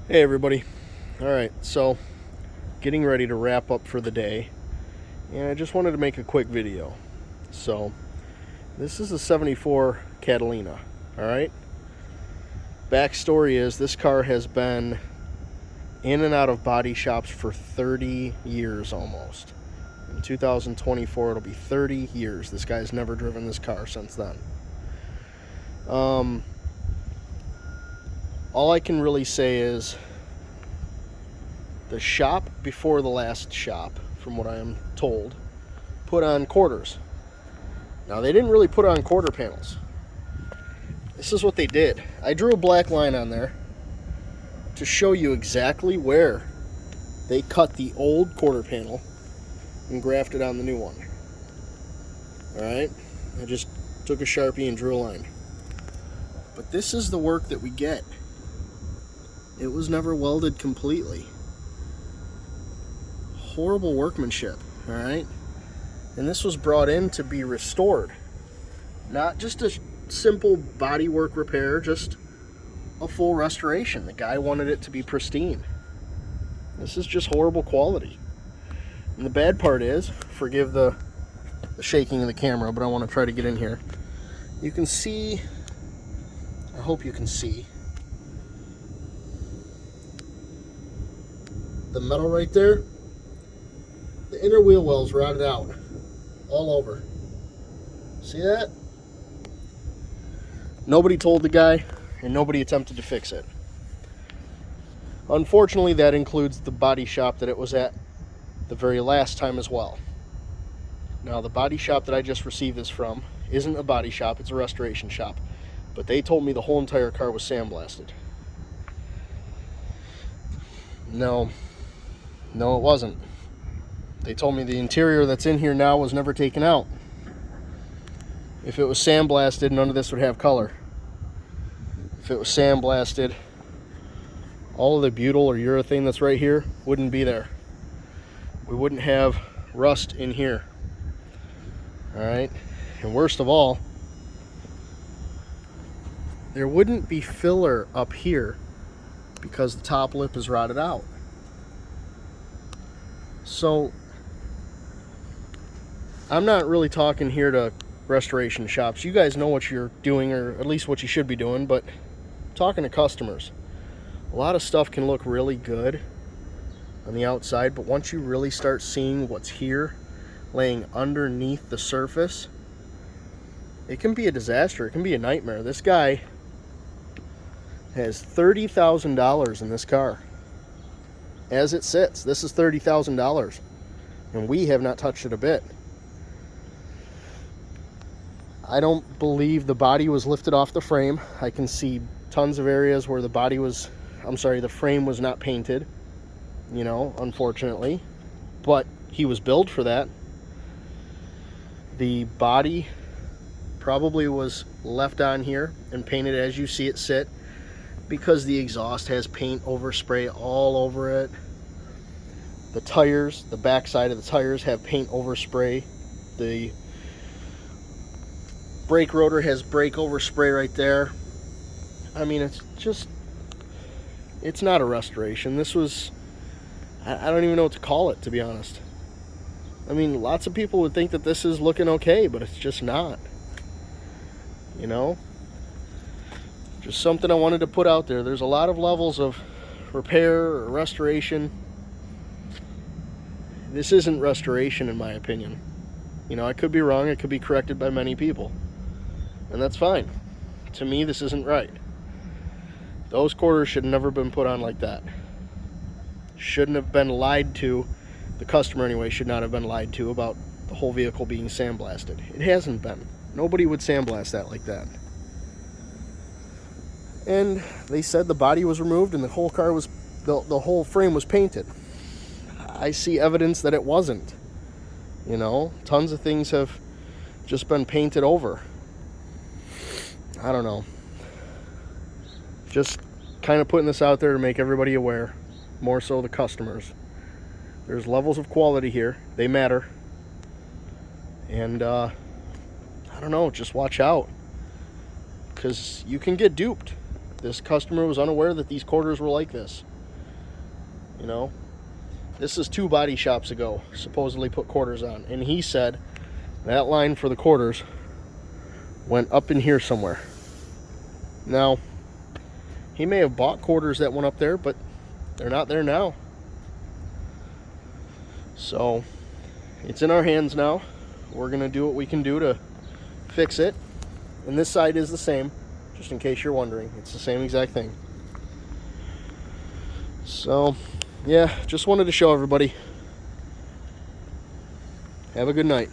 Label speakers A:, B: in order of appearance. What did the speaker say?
A: Hey everybody. Alright, so getting ready to wrap up for the day, and I just wanted to make a quick video. So this is a 74 Catalina. Alright, backstory is this car has been in and out of body shops for 30 years almost. In 2024 it'll be 30 years. This guy's never driven this car since then. All I can really say is the shop before the last shop, from what I am told, put on quarters. Now, they didn't really put on quarter panels. This is what they did. I drew a black line on there to show you exactly where they cut the old quarter panel and grafted on the new one. Alright? I just took a Sharpie and drew a line. But this is the work that we get. It was never welded completely. Horrible workmanship, alright? And this was brought in to be restored. Not just a simple bodywork repair, just a full restoration. The guy wanted it to be pristine. This is just horrible quality. And the bad part is, forgive the shaking of the camera, but I want to try to get in here. You can see, I hope you can see, the metal right there. The inner wheel well's rotted out all over. See that? Nobody told the guy, and nobody attempted to fix it. Unfortunately, that includes the body shop that it was at the very last time as well. Now, the body shop that I just received this from isn't a body shop, it's a restoration shop. But they told me the whole entire car was sandblasted. No, it wasn't. They told me the interior that's in here now was never taken out. If it was sandblasted, none of this would have color. If it was sandblasted, all of the butyl or urethane that's right here wouldn't be there. We wouldn't have rust in here. Alright? And worst of all, there wouldn't be filler up here because the top lip is rotted out. So, I'm not really talking here to restoration shops. You guys know what you're doing, or at least what you should be doing, but I'm talking to customers. A lot of stuff can look really good on the outside, but once you really start seeing what's here, laying underneath the surface, it can be a disaster. It can be a nightmare. This guy has $30,000 in this car. As it sits, this is $30,000, and we have not touched it a bit. I don't believe the body was lifted off the frame. I can see tons of areas where the frame was not painted, unfortunately, but he was built for that. The body probably was left on here and painted as you see it sit, because the exhaust has paint overspray all over it. The tires, the back side of the tires have paint overspray. The brake rotor has brake overspray right there. I mean, it's not a restoration. This was, I don't even know what to call it, to be honest. I mean, lots of people would think that this is looking okay, but it's just not. Just something I wanted to put out there. There's a lot of levels of repair or restoration. This isn't restoration, in my opinion. I could be wrong. It could be corrected by many people, and that's fine. To me, this isn't right. Those quarters should have never been put on like that. Shouldn't have been lied to. The customer, anyway, should not have been lied to about the whole vehicle being sandblasted. It hasn't been. Nobody would sandblast that like that. And they said the body was removed and the whole car was, the whole frame was painted. I see evidence that it wasn't. Tons of things have just been painted over. I don't know. Just kind of putting this out there to make everybody aware, more so the customers. There's levels of quality here. They matter. And, I don't know, just watch out. Because you can get duped. This customer was unaware that these quarters were like this. You know, this is 2 body shops ago, supposedly put quarters on, and he said that line for the quarters went up in here somewhere. Now, he may have bought quarters that went up there, but they're not there now. So it's in our hands now. We're gonna do what we can do to fix it. And this side is the same, just in case you're wondering. It's the same exact thing. So yeah, just wanted to show everybody. Have a good night.